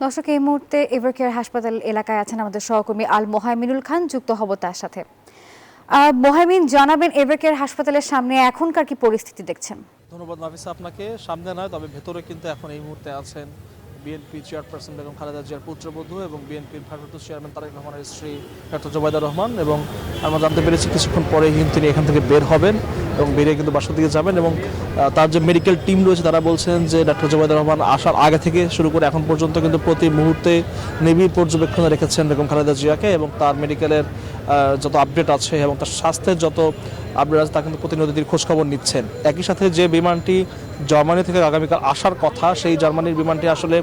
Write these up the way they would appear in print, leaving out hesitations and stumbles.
দর্শক, এই মুহূর্তে এভারকেয়ার হাসপাতাল এলাকায় আছেন আমাদের সহকর্মী আল মোহাইমিনুল খান, যুক্ত হব তার সাথে। মোহাইমিন, জানাবেন এভারকেয়ার হাসপাতালের সামনে এখনকার কি পরিস্থিতি দেখছেন? ধন্যবাদ নাফিসা আপনাকে। সামনে নয়, তবে ভেতরে কিন্তু এখন এই মুহূর্তে আছেন বিএনপি চেয়ারপারসন বেগম খালেদা জিয়ার পুত্রবধূ এবং বিএনপির ভারপ্রাপ্ত চেয়ারম্যান তারেক রহমানের স্ত্রী ডক্টর জোবাইদা রহমান। এবং আমরা জানতে পেরেছি কিছুক্ষণ পরে কিন্তু তিনি এখান থেকে বের হবেন এবং বেরিয়ে কিন্তু বাসার দিকে যাবেন। এবং তার যে মেডিকেল টিম রয়েছে তারা বলছেন যে ডক্টর জোবাইদা রহমান আসার আগে থেকে শুরু করে এখন পর্যন্ত কিন্তু প্রতি মুহূর্তে নিবিড় পর্যবেক্ষণে রেখেছেন বেগম খালেদা জিয়াকে, এবং তার মেডিকেলের যত আপডেট আছে এবং তার স্বাস্থ্যের যত আপডেট আছে তা কিন্তু প্রতিনিধির খোঁজখবর নিচ্ছেন। একই সাথে যে বিমানটি জার্মানি থেকে আগামীকাল আসার কথা, সেই জার্মানির বিমানটি আসলে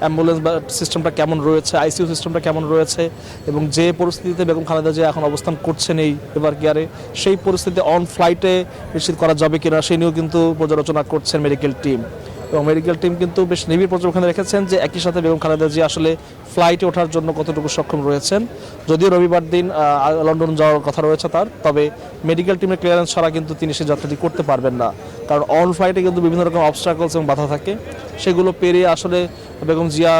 অ্যাম্বুলেন্স বা সিস্টেমটা কেমন রয়েছে, আইসিইউ সিস্টেমটা কেমন রয়েছে, এবং যে পরিস্থিতিতে বেগম খালেদা জিয়া এখন অবস্থান করছেন এই এভারকেয়ারে, সেই পরিস্থিতিতে অন ফ্লাইটে নিশ্চিত করা যাবে কিনা সেই নিয়েও কিন্তু পর্যালোচনা করছেন মেডিকেল টিম। এবং মেডিকেল টিম কিন্তু বেশ নিবিড় পর্যবেক্ষণে রেখেছেন যে একই সাথে বেগম খালেদা জিয়া আসলে ফ্লাইটে ওঠার জন্য কতটুকু সক্ষম রয়েছেন। যদিও রবিবার দিন লন্ডন যাওয়ার কথা রয়েছে তার, তবে মেডিকেল টিমের ক্লিয়ারেন্স ছাড়া কিন্তু তিনি সে যাত্রাটি করতে পারবেন না, কারণ অন ফ্লাইটে কিন্তু বিভিন্ন রকম অবস্ট্রাকলস এবং বাধা থাকে। সেগুলো পেরিয়ে আসলে বেগম জিয়া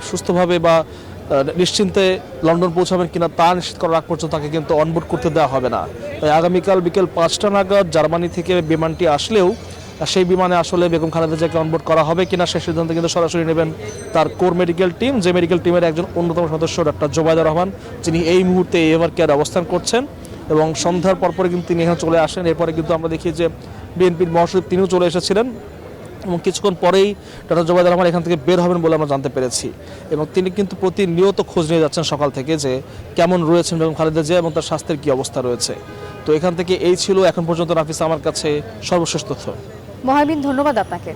সুস্থভাবে বা নিশ্চিন্তে লন্ডন পৌঁছাবেন কিনা তা নিশ্চিত করার আগ পর্যন্ত তাকে কিন্তু অনবোর্ড করতে দেওয়া হবে না। তাই আগামীকাল বিকেল 5টা নাগাদ জার্মানি থেকে বিমানটি আসলেও সেই বিমানে আসলে বেগম খালেদা জিয়াকে অনবোর্ড করা হবে কিনা সেই সিদ্ধান্ত কিন্তু সরাসরি নেবেন তার কোর মেডিকেল টিম, যে মেডিকেল টিমের একজন অন্যতম সদস্য ডক্টর জোবাইদা রহমান, যিনি এই মুহূর্তে এভারকেয়ারে অবস্থান করছেন। এবং সন্ধ্যার পরপরে কিন্তু তিনি এখানে চলে আসেন। এরপরে কিন্তু আমরা দেখি যে বিএনপির মহাসচিব তিনিও চলে এসেছিলেন, এবং কিছুক্ষণ পরেই ডক্টর জোবাইদা রহমান এখান থেকে বের হবেন বলে আমরা জানতে পেরেছি। এবং তিনি কিন্তু প্রতিনিয়ত খোঁজ নিয়ে যাচ্ছেন সকাল থেকে যে কেমন রয়েছেন বেগম খালেদা জিয়া এবং তার স্বাস্থ্যের কী অবস্থা রয়েছে। তো এখান থেকে এই ছিল এখন পর্যন্ত নাফিসা আমার কাছে সর্বশেষ তথ্য। মোহাইমিন, ধন্যবাদ আপনাকে।